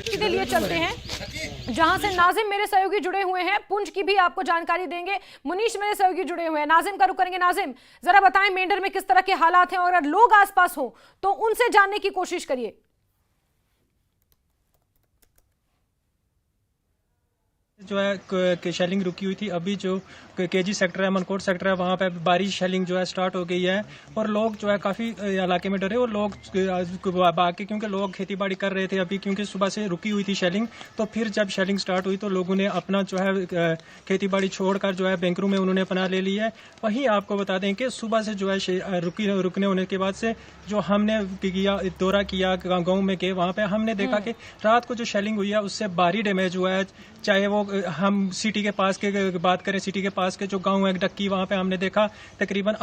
सीधे लिए चलते हैं जहां से नाजिम मेरे सहयोगी जुड़े हुए हैं, पुंछ की भी आपको जानकारी देंगे। मुनीश मेरे सहयोगी जुड़े हुए हैं, नाजिम का रुख करेंगे। नाजिम, जरा बताएं मेंढर में किस तरह के हालात हैं और अगर लोग आसपास हो तो उनसे जानने की कोशिश करिए। जो है शेलिंग रुकी हुई थी, अभी जो केजी सेक्टर है, मनकोट सेक्टर है, वहाँ पे बारिश शेलिंग जो है स्टार्ट हो गई है और लोग जो है काफ़ी इलाके में डरे और लोग बाकी क्योंकि लोग खेती बाड़ी कर रहे थे अभी, क्योंकि सुबह से रुकी हुई थी शेलिंग। तो फिर जब शेलिंग स्टार्ट हुई तो लोगों ने अपना जो है खेती बाड़ी छोड़कर जो है बैंकरू में उन्होंने पनाह ले ली है। वहीं आपको बता दें कि सुबह से जो है रुकने होने के बाद से जो हमने किया दौरा किया गाँव में गए, वहाँ पे हमने देखा कि रात को जो शेलिंग हुई है उससे भारी डैमेज हुआ है। चाहे वो हम सिटी के पास के बात करें, सिटी के पास के जो गांव है डक्की, वहां पे हमने देखा तकरीबन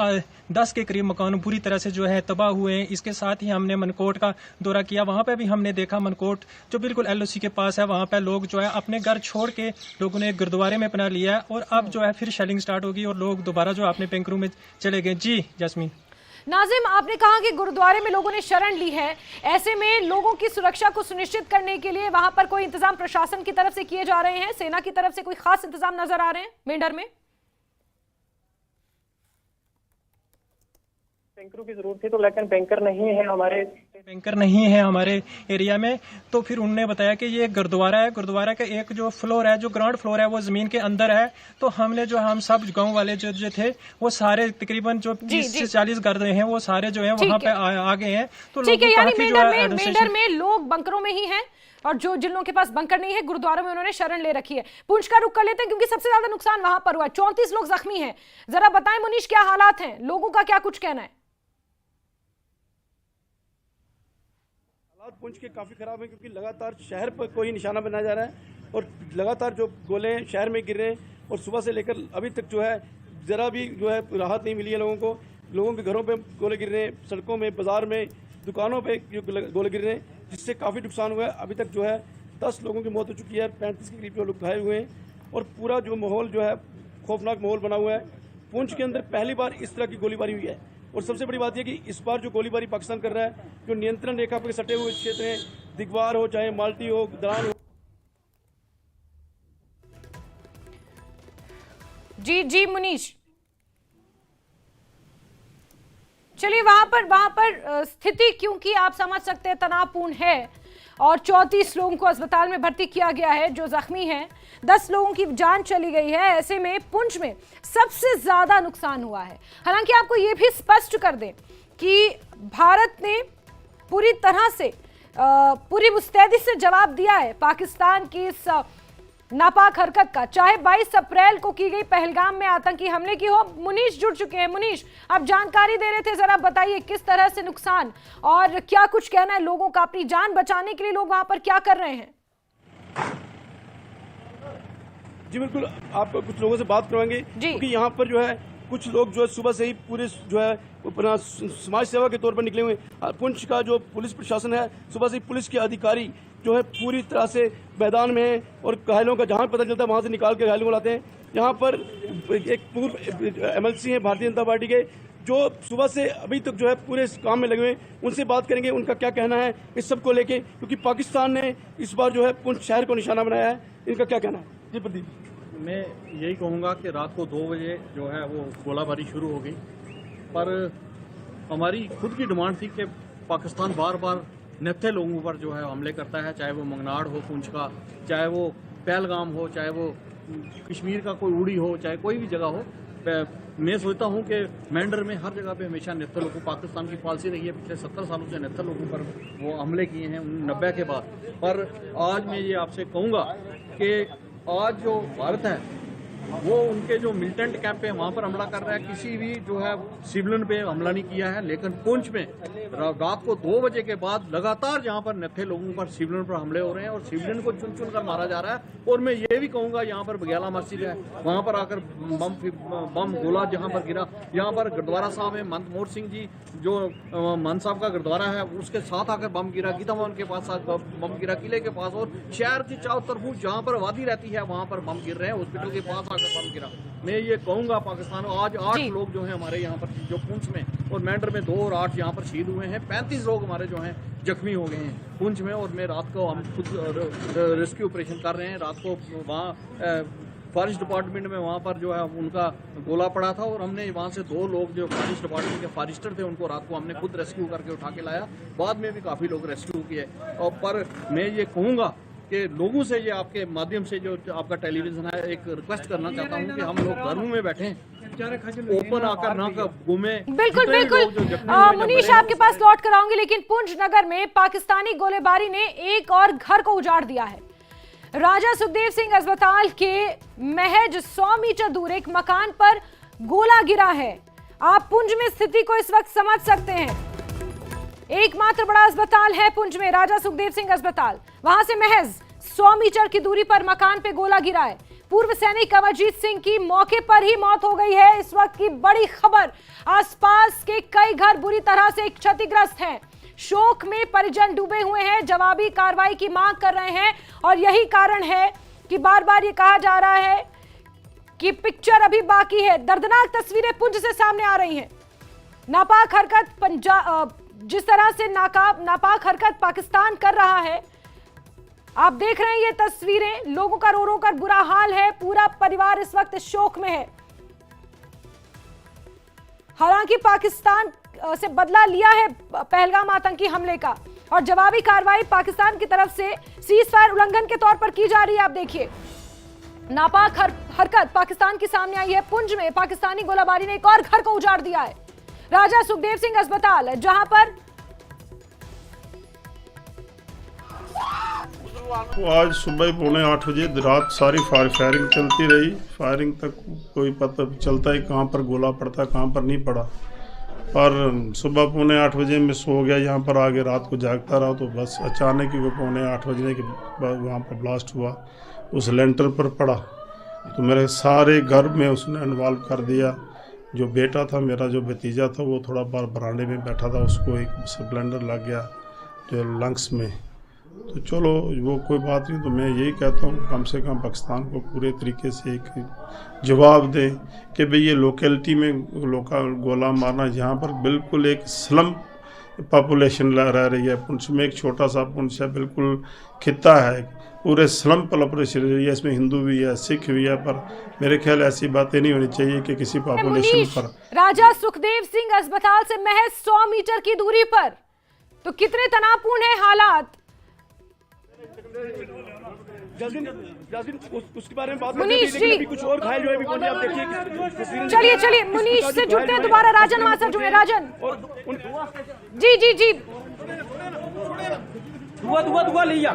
10 के करीब मकान पूरी तरह से जो है तबाह हुए हैं। इसके साथ ही हमने मनकोट का दौरा किया, वहां पे भी हमने देखा मनकोट जो बिल्कुल एलओसी के पास है, वहां पे लोग जो है अपने घर छोड़ के लोगों ने गुरुद्वारे में पनाह लिया है और अब जो है फिर शेलिंग स्टार्ट होगी और लोग दोबारा जो अपने पेंकरू में चले गए। जी जैस्मीन। नाजिम, आपने कहा कि गुरुद्वारे में लोगों ने शरण ली है, ऐसे में लोगों की सुरक्षा को सुनिश्चित करने के लिए वहां पर कोई इंतजाम प्रशासन की तरफ से किए जा रहे हैं? सेना की तरफ से कोई खास इंतजाम नजर आ रहे हैं मेंढर में? बैंकरों की जरूरत थी तो, लेकिन बैंकर नहीं है हमारे एरिया में। तो फिर उन्होंने बताया कि ये गुरुद्वारा है, गुरुद्वारा का एक जो फ्लोर है, जो ग्राउंड फ्लोर है, वो जमीन के अंदर है। तो हमने जो हम सब गांव वाले जो थे वो सारे तकरीबन जो 30 से 40 घर हैं वो सारे जो है वहां पे आ गए हैं। तो ठीक है, यानी मेंढर में लोग बंकरों में ही हैं और जो जिन लोगों के पास बंकर नहीं है गुरुद्वारों में उन्होंने शरण ले रखी है। पुंछ का रुख कर लेते हैं क्योंकि सबसे ज्यादा नुकसान वहां पर हुआ, 34 लोग जख्मी हैं। जरा बताएं मुनीश, क्या हालात हैं, लोगों का क्या कुछ कहना है? हालात पुंछ के काफ़ी ख़राब है क्योंकि लगातार शहर पर कोई निशाना बनाया जा रहा है और लगातार जो गोले शहर में गिर रहे हैं और सुबह से लेकर अभी तक जो है ज़रा भी जो है राहत नहीं मिली है लोगों को। लोगों के घरों पे गोले गिर रहे हैं, सड़कों में, बाजार में, दुकानों पे गोले गिर रहे हैं, जिससे काफ़ी नुकसान हुआ है। अभी तक जो है 10 लोगों की मौत हो चुकी है, 35 के करीब जो लोग घायल हुए हैं और पूरा जो माहौल जो है खौफनाक माहौल बना हुआ है। पुंछ के अंदर पहली बार इस तरह की गोलीबारी हुई है और सबसे बड़ी बात यह कि इस बार जो गोलीबारी पाकिस्तान कर रहा है, जो नियंत्रण रेखा पर सटे हुए क्षेत्र हैं, दिगवार हो, चाहे माल्टी हो, दरान हो। जी मुनीश, चलिए वहां पर स्थिति क्योंकि आप समझ सकते हैं तनावपूर्ण है और 34 लोगों को अस्पताल में भर्ती किया गया है जो जख्मी हैं, 10 लोगों की जान चली गई है। ऐसे में पुंछ में सबसे ज्यादा नुकसान हुआ है। हालांकि आपको यह भी स्पष्ट कर दें कि भारत ने पूरी तरह से पूरी मुस्तैदी से जवाब दिया है पाकिस्तान की इस नापाक हरकत का, चाहे 22 अप्रैल को की गई पहलगाम में आतंकी हमले की हो। मुनीश जुड़ चुके हैं। मुनीश, आप जानकारी दे रहे थे, जरा बताइए किस तरह से नुकसान और क्या कुछ कहना है लोगों का, अपनी जान बचाने के लिए लोग वहां पर क्या कर रहे हैं? जी बिल्कुल, आप कुछ लोगों से बात करवाएंगे क्योंकि यहाँ पर जो है कुछ लोग जो है सुबह से ही पूरे जो है अपना समाज सेवा के तौर पर निकले हुए हैं। पुंछ का जो पुलिस प्रशासन है, सुबह से ही पुलिस के अधिकारी जो है पूरी तरह से मैदान में है और घायलों का जहाँ पता चलता है वहाँ से निकाल के घायलों को लाते हैं। यहाँ पर एक पूर्व MLC हैं भारतीय जनता पार्टी के, जो सुबह से अभी तक जो है पूरे इस काम में लगे हुए हैं। उनसे बात करेंगे उनका क्या कहना है इस सब को लेके, क्योंकि पाकिस्तान ने इस बार जो है पुंछ शहर को निशाना बनाया है। इनका क्या कहना है? जी प्रदीप। मैं यही कहूँगा कि रात को 2 बजे जो है वो गोलाबारी शुरू हो गई, पर हमारी खुद की डिमांड थी कि पाकिस्तान बार बार नित्य लोगों पर जो है हमले करता है, चाहे वो मंगनाड़ हो पुंछ का, चाहे वो पहलगाम हो, चाहे वो कश्मीर का कोई उड़ी हो, चाहे कोई भी जगह हो। मैं सोचता हूँ कि मेंढर में हर जगह पे हमेशा नित्य लोगों, पाकिस्तान की पॉलिसी रही है पिछले 70 सालों से नित्य लोगों पर वो हमले किए हैं 90 के बाद। पर आज मैं ये आपसे कहूँगा कि आज जो भारत है वो उनके जो मिलिटेंट कैंप पे वहाँ पर हमला कर रहा है, किसी भी जो है सिविलियन पे हमला नहीं किया है। लेकिन पुंछ में रात को 2 बजे के बाद लगातार जहाँ पर नत्थे लोगों पर सिविलियन पर हमले हो रहे हैं और सिविलियन को चुन चुन कर मारा जा रहा है। और मैं ये भी कहूँगा यहाँ पर बघेला मस्जिद है, वहाँ पर आकर बम गोला जहाँ पर गिरा, यहाँ पर गुरुद्वारा साहब है, महंत मोहर सिंह जी जो महंत साहब का गुरुद्वारा है उसके साथ आकर बम गिरा, गीता भवन के पास बम गिरा, किले के पास, और शहर की चारों तरफ जहाँ पर वादी रहती है वहाँ पर बम गिर रहे हैं, हॉस्पिटल के पास पाकिस्तान गिरा। मैं ये कहूँगा पाकिस्तान, आज 8 जी। लोग जो हैं हमारे यहाँ पर जो पुंछ में और मेंढर में 2 और 8 यहाँ पर शहीद हुए हैं। 35 लोग हमारे जो हैं जख्मी हो गए हैं पुंछ में। और मैं रात को हम खुद रेस्क्यू ऑपरेशन कर रहे हैं। रात को वहाँ फॉरेस्ट डिपार्टमेंट में वहाँ पर जो है उनका गोला पड़ा था और हमने वहाँ से 2 लोग जो फॉरेस्ट डिपार्टमेंट के फॉरेस्टर थे उनको रात को हमने खुद रेस्क्यू करके उठा के लाया। बाद में भी काफ़ी लोग रेस्क्यू किए। और पर मैं ये कहूँगा कि लोगों से, ये आपके माध्यम से जो आपका टेलीविजन है, एक रिक्वेस्ट करना चाहता हूँ कि हम लोग घरों में बैठे ओपन आकर ना घूमे। बिल्कुल बिल्कुल मुनीश, आपके पास लौट कर आऊंगी, लेकिन पुंछ नगर में पाकिस्तानी गोलेबारी ने एक और घर को उजाड़ दिया है। राजा सुखदेव सिंह अस्पताल के महज 100 मीटर दूर एक मकान पर गोला गिरा है। आप पुंछ में स्थिति को इस वक्त समझ सकते हैं। एकमात्र बड़ा अस्पताल है पुंछ में, राजा सुखदेव सिंह अस्पताल। वहां से महज 100 मीटर की दूरी पर मकान पे गोला गिरा है। पूर्व सैनिक अमरजीत सिंह की मौके पर ही मौत हो गई है। इस वक्त की बड़ी खबर, आसपास के कई घर बुरी तरह से क्षतिग्रस्त हैं। शोक में परिजन डूबे हुए हैं, जवाबी कार्रवाई की मांग कर रहे हैं। और यही कारण है कि बार बार ये कहा जा रहा है कि पिक्चर अभी बाकी है। दर्दनाक तस्वीरें पुंछ से सामने आ रही हैं। नापाक हरकत जिस तरह से नापाक हरकत पाकिस्तान कर रहा है, आप देख रहे हैं ये तस्वीरें। लोगों का रो रो कर बुरा हाल है। पूरा परिवार इस वक्त शोक में है। हालांकि पाकिस्तान से बदला लिया है पहलगाम आतंकी हमले का और जवाबी कार्रवाई पाकिस्तान की तरफ से सीज फायर उल्लंघन के तौर पर की जा रही है। आप देखिए, नापाक हरकत पाकिस्तान की सामने आई है। पुंछ में पाकिस्तानी गोलाबारी ने एक और घर को उजाड़ दिया है, राजा सुखदेव सिंह अस्पताल, जहां पर आज सुबह 7:45 बजे रात सारी फायरिंग चलती रही। फायरिंग तक कोई पता चलता ही कहाँ पर गोला पड़ता कहाँ पर नहीं पड़ा। पर सुबह 7:45 बजे मैं सो गया, यहाँ पर आगे रात को जागता रहा तो बस अचानक ही वो 7:45 बजने के बाद वहाँ पर ब्लास्ट हुआ, उस लेंटर पर पड़ा तो मेरे सारे घर में उसने इन्वॉल्व कर दिया। जो बेटा था मेरा, जो भतीजा था, वो थोड़ा बार बरामदे में बैठा था, उसको एक सिलेंडर लग गया जो लंग्स में। तो चलो वो कोई बात नहीं। तो मैं यही कहता हूँ कम से कम पाकिस्तान को पूरे तरीके से एक जवाब दे कि भाई ये लोकेलिटी में गोला मारना, जहाँ पर बिल्कुल एक स्लम पॉपुलेशन रह रही है। पुंछ में एक छोटा सा पुंछ है, बिल्कुल खिता है, पूरे स्लम पॉपुलेशन है। इसमें हिंदू भी है, सिख भी है, पर मेरे ख्याल ऐसी बातें नहीं होनी चाहिए कि किसी पॉपुलेशन पर। राजा सुखदेव सिंह अस्पताल से महज 100 मीटर की दूरी पर, तो कितने तनावपूर्ण है हालात। उसके बारे में बात मुनीश जी, कुछ और घायल जो है भी आप देखिए। चलिए मुनीश से जुड़ते हैं दोबारा। राजन वहां से जुड़े। राजन जी जी जी, दुआ लिया।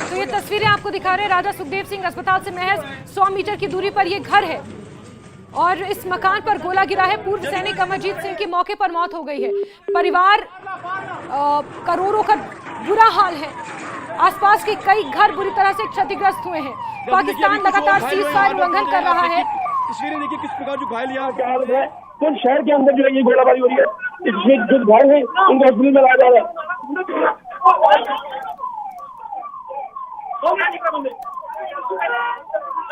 तो ये तस्वीरें आपको दिखा रहे हैं राजा सुखदेव सिंह अस्पताल से महज 100 मीटर की दूरी पर ये घर है और इस मकान पर गोला गिरा है। पूर्व सैनिक अमरजीत सिंह की मौके पर मौत हो गई है। परिवार करोड़ों का बुरा हाल है। आसपास के कई घर बुरी तरह से क्षतिग्रस्त हुए हैं। पाकिस्तान लगातार सीज फायर उल्लंघन कर रहा है। तस्वीरें देखिए किस प्रकार जो घायल यहाँ क्या हालत है। तो शहर के अंदर जो है ये गोलाबारी हो रही है। इसमें जो घायल है उनको हॉस्पिटल में लाया जा रहा है।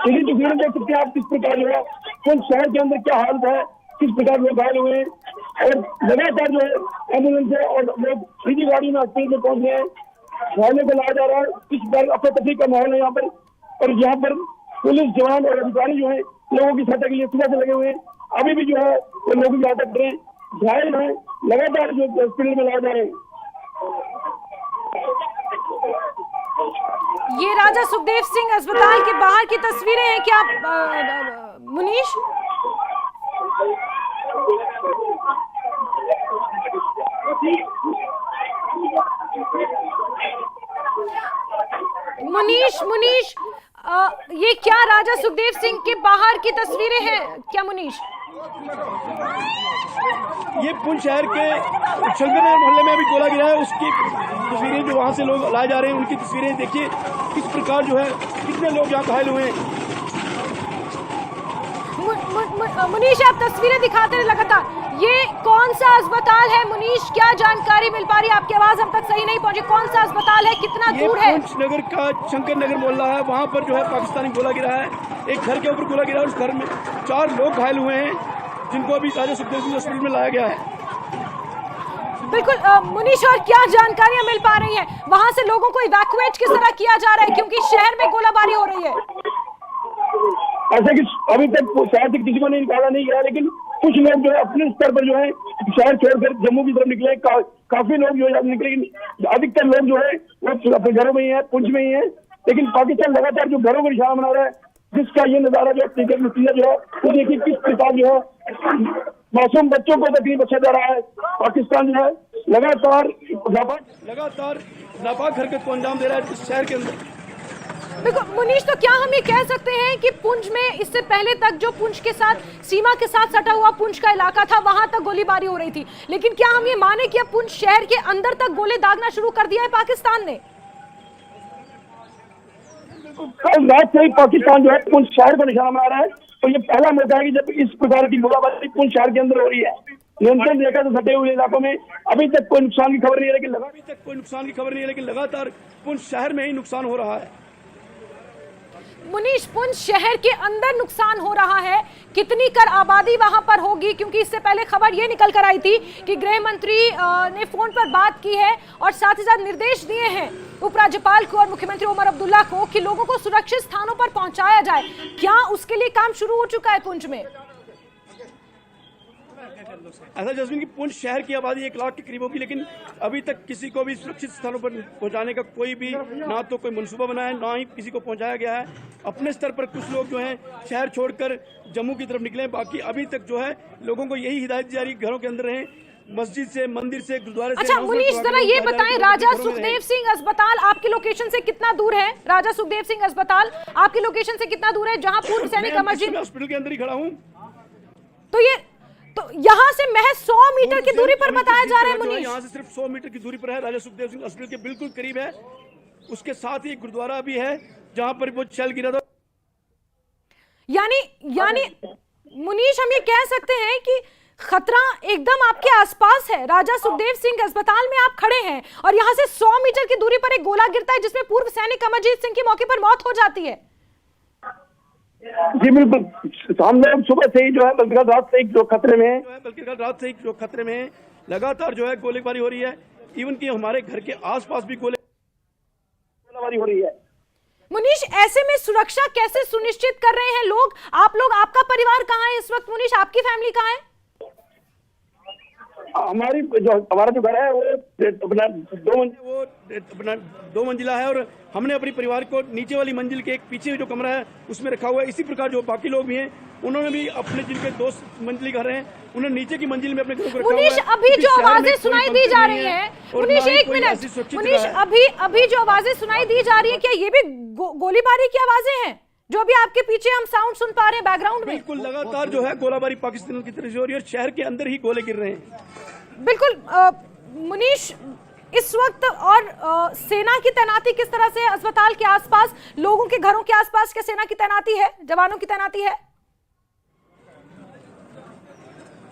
तस्वीरें देख सकते हैं आप किस प्रकार जो है तो शहर के अंदर क्या हालत है, किस प्रकार लोग घायल हुए हैं और लगातार जो है एम्बुलेंस है और लोग सीधी गाड़ी में हॉस्पिटल में पहुंच गए हैं। घायलों को लाया जा रहा है। इस बार अफरा-तफरी का माहौल है यहाँ पर और यहाँ पर पुलिस जवान और अधिकारी जो है लोगों की सहायता के लिए सुबह से लगे हुए हैं। अभी भी जो है वो लोगों की सहायता कर रहे हैं। घायल है लगातार जो हॉस्पिटल में लाए जा रहे हैं। ये राजा सुखदेव सिंह अस्पताल के बाहर की तस्वीरें हैं क्या मुनीश? मुनीश ये क्या राजा सुखदेव सिंह के बाहर की तस्वीरें हैं क्या मुनीश? ये पुंछ शहर के शंकरनगर मोहल्ले में अभी गोला गिरा है, उसकी तस्वीरें जो वहां से लोग लाए जा रहे हैं उनकी तस्वीरें देखिए किस प्रकार जो है कितने लोग यहाँ घायल हुए हैं। मुनीश, आप तस्वीरें दिखाते रहे लगातार। ये कौन सा अस्पताल है मुनीश, क्या जानकारी मिल पा रही है? आपकी आवाज हम तक सही नहीं पहुंची। कौन सा अस्पताल है, कितना दूर है? पुंछ नगर का शंकर नगर मोहल्ला है, वहाँ पर जो है पाकिस्तानी गोला गिरा है। एक घर के ऊपर गोला गिरा है, उस घर में 4 लोग घायल हुए हैं, जिनको अभी राजा सुखदेव सिंह हॉस्पिटल में लाया गया है। बिल्कुल मुनीश, और क्या जानकारियां मिल पा रही हैं? वहां से लोगों को इवैक्यूएट किस तरह किया जा रहा है, क्योंकि शहर में गोलाबारी हो रही है? ऐसे कि अभी तक शहर से किसी को नहीं निकाला नहीं गया, लेकिन कुछ लोग जो है अपने स्तर पर जो है शहर छोड़कर जम्मू की तरफ निकले। काफी लोग जो है निकले, लेकिन अधिकतर लोग जो है वो अपने घरों में ही है, पुंछ में ही है। लेकिन पाकिस्तान लगातार जो घरों को निशाना बना रहा है, जिसका ये नजारा जो नतीजा जो है वो देखिए किस प्रकार जो है मासूम बच्चों को तकलीफ बचा जा रहा है। पाकिस्तान जो है लगातार नापाक हरकत को अंजाम दे रहा है इस शहर के अंदर। बिल्कुल मुनीश, तो क्या हम ये कह सकते हैं कि पुंछ में इससे पहले तक जो पुंछ के साथ सीमा के साथ सटा हुआ पुंछ का इलाका था, वहां तक गोलीबारी हो रही थी, लेकिन क्या हम ये माने कि अब पुंछ शहर के अंदर तक गोले दागना शुरू कर दिया है पाकिस्तान ने? कल रात से ही पाकिस्तान जो है पुंछ शहर को निशाना बना रहा है, तो ये पहला मौका है कि जब इस प्रकार की गोलाबारी पुंछ शहर के अंदर हो रही है। नियंत्रण रेखा से सटे हुए इलाकों में अभी तक कोई नुकसान की खबर नहीं है, लेकिन लगातार पुंछ शहर में ही नुकसान हो रहा है। मुनीश, पुंछ शहर के अंदर नुकसान हो रहा है, कितनी कर आबादी वहां पर होगी? क्योंकि इससे पहले खबर ये निकल कर आई थी कि गृह मंत्री ने फोन पर बात की है और साथ ही साथ निर्देश दिए हैं उपराज्यपाल को और मुख्यमंत्री उमर अब्दुल्ला को कि लोगों को सुरक्षित स्थानों पर पहुंचाया जाए। क्या उसके लिए काम शुरू हो चुका है पुंछ में? ऐसा जैस्मिन की पुंछ शहर की आबादी 1 लाख के करीब होगी, लेकिन अभी तक किसी को भी सुरक्षित स्थानों पर पहुंचाने का कोई भी ना तो कोई मंसूबा बना है, ना ही किसी को पहुंचाया गया है। अपने स्तर पर कुछ लोग जो हैं शहर छोड़कर जम्मू की तरफ निकले, बाकी अभी तक जो है लोगों को यही हिदायत दी जा रही है घरों के अंदर रहें, मस्जिद से, मंदिर से, गुरुद्वारे से। अच्छा मुनीश, जरा ये बताएं, राजा सुखदेव सिंह अस्पताल आपकी लोकेशन से कितना दूर है? राजा सुखदेव सिंह अस्पताल आपकी लोकेशन से कितना दूर है, जहां पूर्व सैनिक मस्जिद? हॉस्पिटल के अंदर ही खड़ा हूँ। तो यहाँ से महज 100 मीटर की दूरी पर बताया जा रहा है मुनीश? यहाँ से सिर्फ 100 मीटर की दूरी पर है, राजा सुखदेव सिंह हॉस्पिटल के बिल्कुल करीब है। उसके साथ ही गुरुद्वारा भी है जहाँ पर वो शेल गिरा था। यानी मुनीश, हम ये कह सकते हैं कि खतरा एकदम आपके आसपास है। राजा सुखदेव सिंह अस्पताल में आप खड़े हैं और यहाँ से 100 मीटर की दूरी पर एक गोला गिरता है जिसमें पूर्व सैनिक अमरजीत सिंह की मौके पर मौत हो जाती है। जी बिल्कुल, हम लोग सुबह से ही जो है बल्कि रात से ही जो खतरे में है, लगातार जो है गोलीबारी हो रही है। इवन कि हमारे घर के आसपास भी गोलीबारी हो रही है। मुनीश, ऐसे में सुरक्षा कैसे सुनिश्चित कर रहे हैं लोग? आपका परिवार कहाँ है इस वक्त मुनीश? आपकी फैमिली कहाँ है? हमारा जो घर है वो अपना 2 मंजिला है, और हमने अपने परिवार को नीचे वाली मंजिल के एक पीछे जो कमरा है उसमें रखा हुआ है। इसी प्रकार जो बाकी लोग भी हैं उन्होंने भी अपने जिनके 2 मंजिली घर हैं उन्होंने नीचे की मंजिल में अपने घरों को रखा हुआ है। मुनीश, अभी जो आवाजें सुनाई दी जा रही हैं, मुनीश एक मिनट, मुनीश अभी जो आवाजें सुनाई दी जा रही है, क्या ये भी गोलीबारी की आवाजें हैं जो अभी आपके पीछे हम साउंड सुन पा रहे हैं बैकग्राउंड में? बिल्कुल, लगातार जो है गोलाबारी पाकिस्तान की तरफ से हो रही है और शहर के अंदर ही गोले गिर रहे हैं। बिल्कुल मुनीश, इस वक्त और सेना की तैनाती किस तरह से अस्पताल के आसपास, लोगों के घरों के आसपास क्या सेना की तैनाती है, जवानों की तैनाती है?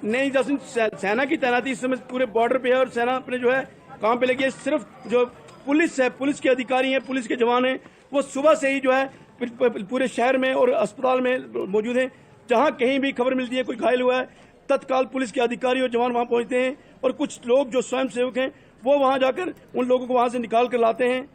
नहीं जैसे सेना की तैनाती इस समय पूरे बॉर्डर पे है और सेना अपने जो है काम पे लगी है। सिर्फ जो पुलिस है, पुलिस के अधिकारी हैं, पुलिस के जवान हैं, वो सुबह से ही जो है पूरे शहर में और अस्पताल में मौजूद हैं। जहां कहीं भी खबर मिलती है कोई घायल हुआ है, तत्काल पुलिस के अधिकारी और जवान वहां पहुंचते हैं, और कुछ लोग जो स्वयं सेवक हैं वो वहां जाकर उन लोगों को वहां से निकाल कर लाते हैं।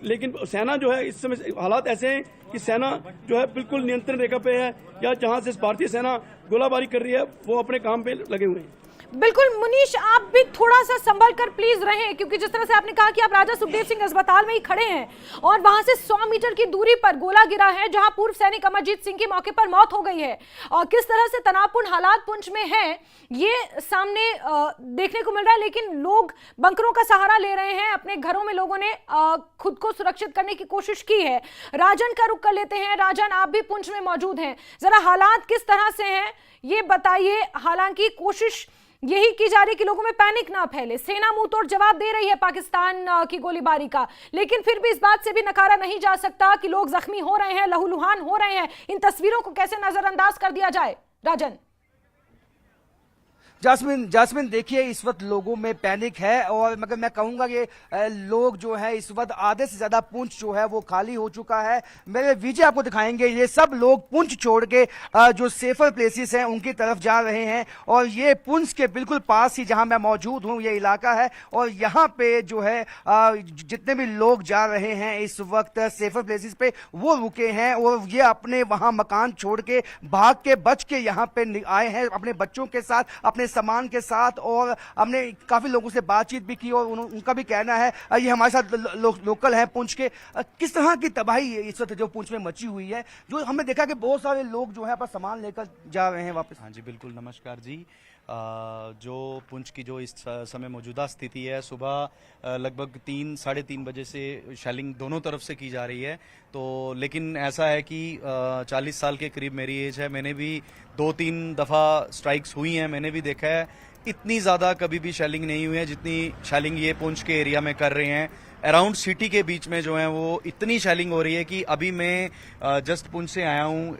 लेकिन सेना जो है इस समय हालात ऐसे हैं कि सेना जो है बिल्कुल नियंत्रण रेखा पे है, या जहां से भारतीय सेना गोलाबारी कर रही है वो अपने काम पे लगे हुए हैं। बिल्कुल मुनीश, आप भी थोड़ा सा संभल कर प्लीज रहें, क्योंकि जिस तरह से आपने कहा कि आप राजा सुखदेव सिंह अस्पताल में ही खड़े हैं और वहां से 100 मीटर की दूरी पर गोला गिरा है जहां पूर्व सैनिक अमरजीत सिंह की मौके पर मौत हो गई है, और किस तरह से तनावपूर्ण हालात पुंछ में हैं ये सामने देखने को मिल रहा है। लेकिन लोग बंकरों का सहारा ले रहे हैं, अपने घरों में लोगों ने खुद को सुरक्षित करने की कोशिश की है। राजन का रुख कर लेते हैं। राजन, आप भी पुंछ में मौजूद हैं, जरा हालात किस तरह से हैं ये बताइए। हालांकि कोशिश यही की जा रही है कि लोगों में पैनिक ना फैले। सेना मुंह तोड़ जवाब दे रही है पाकिस्तान की गोलीबारी का, लेकिन फिर भी इस बात से भी नकारा नहीं जा सकता कि लोग जख्मी हो रहे हैं, लहूलुहान हो रहे हैं। इन तस्वीरों को कैसे नजरअंदाज कर दिया जाए? राजन। जास्मिन देखिए, इस वक्त लोगों में पैनिक है और मगर मैं कहूंगा कि लोग जो है इस वक्त आधे से ज्यादा पुंछ जो है वो खाली हो चुका है। मेरे विजय आपको दिखाएंगे, ये सब लोग पुंछ छोड़ के जो सेफर प्लेसेस हैं उनकी तरफ जा रहे हैं और ये पुंछ के बिल्कुल पास ही जहां मैं मौजूद हूं ये इलाका है और यहाँ पे जो है जितने भी लोग जा रहे हैं इस वक्त सेफर प्लेसेस पे वो रुके हैं और ये अपने वहां मकान छोड़ के भाग के बच के यहाँ पे आए हैं अपने बच्चों के साथ, अपने सामान के साथ। और हमने काफी लोगों से बातचीत भी की और उनका भी कहना है, ये हमारे साथ लोकल है पुंछ के, किस तरह की तबाही इस वक्त जो पुंछ में मची हुई है, जो हमने देखा कि बहुत सारे लोग जो है अपना सामान लेकर जा रहे हैं वापस। हाँ जी बिल्कुल, नमस्कार जी। जो पुंछ की जो इस समय मौजूदा स्थिति है, सुबह लगभग 3-3:30 बजे से शेलिंग दोनों तरफ से की जा रही है। तो लेकिन ऐसा है कि 40 साल के करीब मेरी एज है, मैंने भी 2-3 दफ़ा स्ट्राइक्स हुई हैं, मैंने भी देखा है इतनी ज़्यादा कभी भी शेलिंग नहीं हुई है जितनी शेलिंग ये पुंछ के एरिया में कर रहे हैं। अराउंड सिटी के बीच में जो है वो इतनी शेलिंग हो रही है कि अभी मैं जस्ट पुंछ से आया हूँ,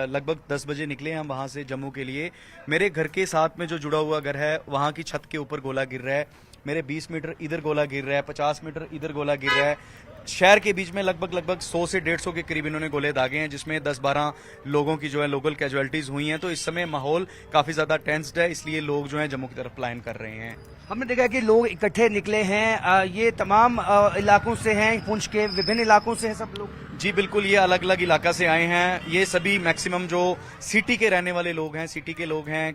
लगभग 10 बजे निकले हम वहाँ से जम्मू के लिए। मेरे घर के साथ में जो जुड़ा हुआ घर है वहाँ की छत के ऊपर गोला गिर रहा है, मेरे 20 मीटर इधर गोला गिर रहा है, 50 मीटर इधर गोला गिर रहा है। शहर के बीच में लगभग 100 से 150 के करीब इन्होंने गोले दागे हैं, जिसमें 10-12 लोगों की जो है लोकल कैजुअलिटीज हुई हैं। तो इस समय माहौल काफी ज्यादा टेंस्ड है, इसलिए लोग जो है जम्मू की तरफ प्लान कर रहे हैं। हमने देखा कि लोग इकट्ठे निकले हैं, ये तमाम इलाकों से हैं, पुंछ के विभिन्न इलाकों से हैं सब लोग। जी बिल्कुल, ये अलग अलग इलाका से आए हैं। ये सभी मैक्सिमम जो सिटी के रहने वाले लोग हैं, सिटी के लोग हैं।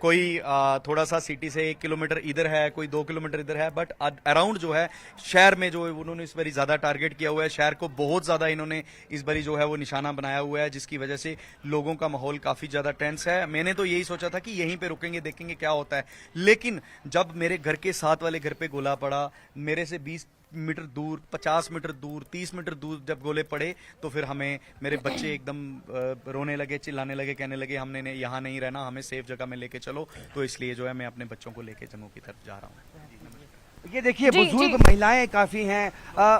कोई थोड़ा सा सिटी से 1 किलोमीटर इधर है, कोई 2 किलोमीटर इधर है, बट अराउंड जो है शहर में जो उन्होंने इस बारी ज्यादा टारगेट किया हुआ है। शहर को बहुत ज्यादा इन्होंने इस बारी जो है वो निशाना बनाया हुआ है, जिसकी वजह से लोगों का माहौल काफी ज्यादा टेंस है। मैंने तो यही सोचा था कि यहीं पे रुकेंगे, देखेंगे क्या होता है, लेकिन जब मेरे घर के साथ वाले घर पे गोला पड़ा, मेरे से 20 मीटर दूर, 50 मीटर दूर, 30 मीटर दूर जब गोले पड़े, तो फिर हमें मेरे बच्चे एकदम रोने लगे, चिल्लाने लगे, कहने लगे हमने यहाँ नहीं रहना, हमें सेफ जगह में लेके चलो। तो इसलिए जो है मैं अपने बच्चों को लेके जम्मू की तरफ जा रहा हूँ। ये देखिए बुजुर्ग महिलाएं काफी हैं।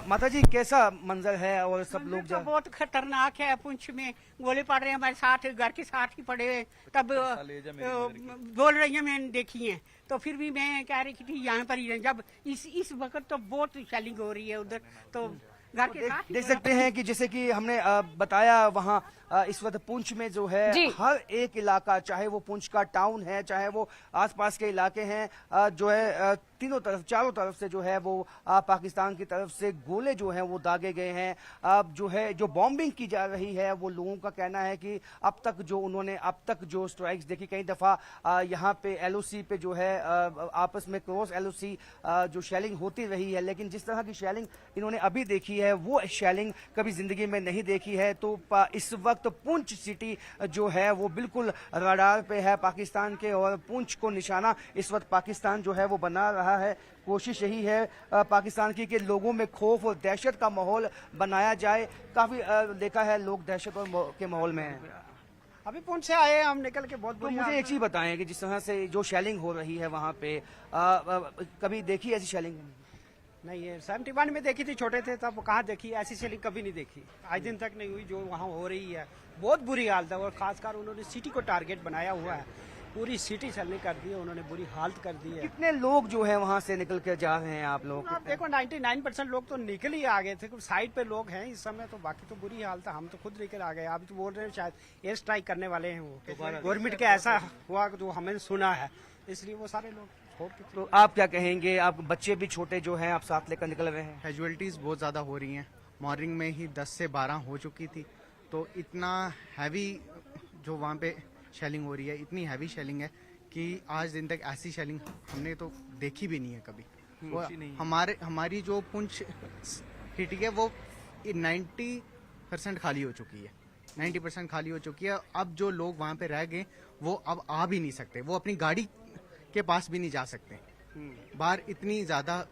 माता जी कैसा मंजर है और सब लोग तो बहुत खतरनाक है। पुंछ में गोले पड़ रहे हैं, हमारे साथ घर के साथ ही पड़े, तब बोल रही है, मैंने देखी है। तो फिर भी मैं कह रही थी यहाँ पर ही, जब इस वक्त तो बहुत शेलिंग हो रही है उधर, तो घर के साथ देख सकते हैं कि जैसे कि हमने बताया वहाँ इस वक्त पुंछ में जो है हर एक इलाका, चाहे वो पुंछ का टाउन है, चाहे वो आसपास के इलाके हैं, जो है तीनों तरफ, चारों तरफ से जो है वो पाकिस्तान की तरफ से गोले जो हैं वो दागे गए हैं। अब जो है जो बॉम्बिंग की जा रही है, वो लोगों का कहना है कि अब तक जो स्ट्राइक्स देखी, कई दफा यहाँ पे LOC पे जो है आपस में क्रॉस LOC जो शेलिंग होती रही है, लेकिन जिस तरह की शेलिंग इन्होंने अभी देखी है वो शेलिंग कभी जिंदगी में नहीं देखी है। तो इस वक्त पुंछ सिटी जो है वो बिल्कुल रडार पे है पाकिस्तान के, और पुंछ को निशाना इस वक्त पाकिस्तान जो है वो बना रहा है। कोशिश यही है पाकिस्तान की कि लोगों में खौफ और दहशत का माहौल बनाया जाए। काफी देखा है लोग दहशत के माहौल में हैं। अभी पुंछ से आए हम निकल के, बहुत तो मुझे एक चीज बताएं कि जिस तरह से जो शेलिंग हो रही है वहाँ पे, कभी देखी ऐसी शेलिंग? नहीं है, 71 में देखी थी, छोटे थे तब, कहाँ देखी ऐसी शेलिंग, कभी नहीं देखी, आज दिन तक नहीं हुई जो वहाँ हो रही है। बहुत बुरी हालत है, और खासकर उन्होंने सिटी को टारगेट बनाया हुआ है, पूरी सिटी चलने कर दी है उन्होंने, बुरी हालत कर दी है। कितने लोग जो है वहाँ से निकल के जा रहे हैं आप लोग? आप देखो 99% लोग तो निकल ही आ गए थे, कुछ साइड पे लोग हैं इस समय, तो बाकी तो बुरी हालत है। हम तो खुद निकल आ गए, अभी तो बोल रहे हैं शायद एयर स्ट्राइक करने वाले हैं वो, गवर्नमेंट का ऐसा हुआ जो हमें सुना है, इसलिए वो सारे लोग छोड़ के। तो आप क्या कहेंगे? आप बच्चे भी छोटे जो हैं आप साथ लेकर निकल रहे हैं। कैजुअलिटीज़ बहुत ज़्यादा हो रही हैं, मॉर्निंग में ही 10 से 12 हो चुकी थी, तो इतना हैवी जो वहाँ पे शेलिंग हो रही है, इतनी हैवी शेलिंग है कि आज दिन तक ऐसी शेलिंग हमने तो देखी भी नहीं है कभी। हमारी जो पुंछ सिटी है वो 90% खाली हो चुकी है, 90% खाली हो चुकी है। अब जो लोग वहाँ पे रह गए वो अब आ भी नहीं सकते, वो अपनी गाड़ी के पास भी नहीं जा सकते। बाहर इतनी ज़्यादा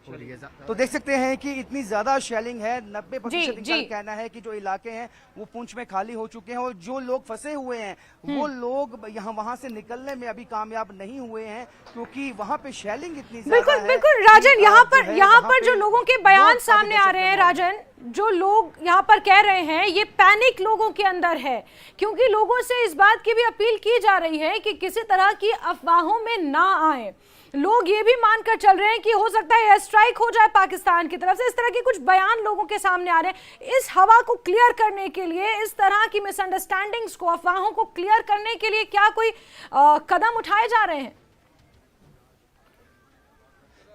हो रही है। तो देख सकते हैं कि इतनी ज्यादा शेलिंग है, 90% जी, इनका जी। कहना है कि जो इलाके हैं वो पुंछ में खाली हो चुके हैं और जो लोग फंसे हुए हैं वो लोग यहाँ वहां से निकलने में अभी कामयाब नहीं हुए हैं क्योंकि वहां पे शेलिंग इतनी ज्यादा बिल्कुल है बिल्कुल कि, राजन, यहाँ जो पर है, यहाँ वहाँ पर जो पे लोगों के बयान लोग सामने आ रहे हैं राजन, जो लोग यहाँ पर कह रहे हैं ये पैनिक लोगों के अंदर है, क्योंकि लोगों से इस बात की भी अपील की जा रही है कि किसी तरह की अफवाहों में ना आए। लोग ये भी मानकर चल रहे हैं कि हो सकता है एयर स्ट्राइक हो जाए पाकिस्तान की तरफ से। इस तरह के कुछ बयान लोगों के सामने आ रहे हैं। इस हवा को क्लियर करने के लिए, इस तरह की मिसअंडरस्टैंडिंग्स को, अफवाहों को क्लियर करने के लिए क्या कोई कदम उठाए जा रहे हैं?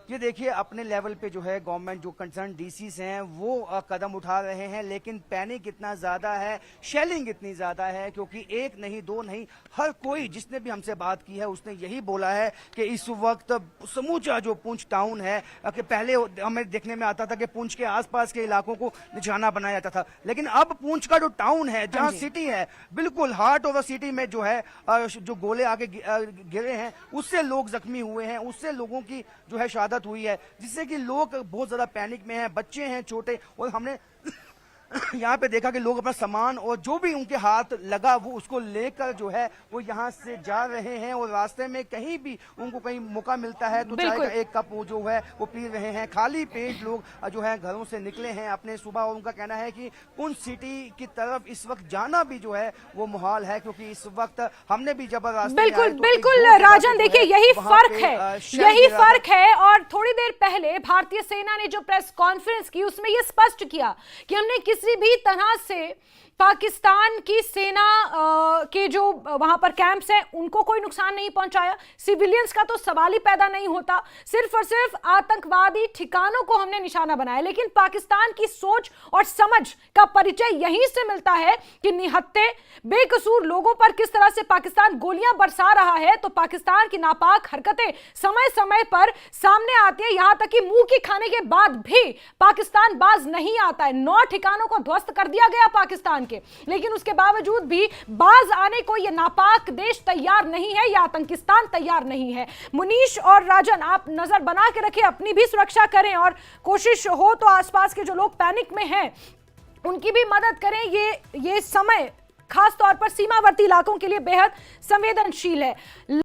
ये देखिए अपने लेवल पे जो है गवर्नमेंट, जो कंसर्न डीसीज हैं वो कदम उठा रहे हैं, लेकिन पैनिक इतना ज्यादा है, शेलिंग इतनी ज्यादा है क्योंकि एक नहीं दो नहीं, हर कोई जिसने भी हमसे बात की है उसने यही बोला है कि इस वक्त समूचा जो पुंछ टाउन है, कि पहले हमें देखने में आता था कि पुंछ के आसपास के इलाकों को निशाना बनाया जाता था, लेकिन अब पुंछ का जो टाउन है, जहां सिटी है, बिल्कुल हार्ट ऑफ द सिटी में जो है जो गोले आगे गिरे हैं उससे लोग जख्मी हुए हैं, उससे लोगों की जो है शहादत हुई है, जिससे कि लोग बहुत ज्यादा पैनिक में हैं, बच्चे हैं छोटे, और हमने यहाँ पे देखा कि लोग अपना सामान और जो भी उनके हाथ लगा वो उसको लेकर जो है वो यहाँ से जा रहे हैं, और रास्ते में कहीं भी उनको कहीं मौका मिलता है तो चाय का एक कप वो जो है वो पी रहे हैं। खाली पेट लोग जो है घरों से निकले हैं अपने सुबह, और उनका कहना है कि पुंछ सिटी की तरफ इस वक्त जाना भी जो है वो मुहाल है, क्योंकि इस वक्त हमने भी जब रास्ते में बिल्कुल आए तो बिल्कुल राजन, देखिए यही फर्क है। और थोड़ी देर पहले भारतीय सेना ने जो प्रेस कॉन्फ्रेंस की उसमें यह स्पष्ट किया कि हमने किसी भी तरह से पाकिस्तान की सेना के जो वहां पर कैंप्स हैं उनको कोई नुकसान नहीं पहुंचाया, सिविलियंस का तो सवाल ही पैदा नहीं होता, सिर्फ और सिर्फ आतंकवादी ठिकानों को हमने निशाना बनाया। लेकिन पाकिस्तान की सोच और समझ का परिचय यहीं से मिलता है कि निहत्थे बेकसूर लोगों पर किस तरह से पाकिस्तान गोलियां बरसा रहा है, तो पाकिस्तान की नापाक हरकतें समय समय पर सामने आती है। यहां तक कि मुंह की खाने के बाद भी पाकिस्तान बाज नहीं आता है। 9 ठिकानों को ध्वस्त कर दिया गया पाकिस्तान के, लेकिन उसके बावजूद भी बाज आने को यह नापाक देश तैयार नहीं है, यह आतंकिस्तान तैयार नहीं है। मुनीश और राजन, आप नजर बना के रखें, अपनी भी सुरक्षा करें और कोशिश हो तो आसपास के जो लोग पैनिक में हैं उनकी भी मदद करें। ये समय खास तौर पर सीमावर्ती इलाकों के लिए बेहद संवेदनशील है।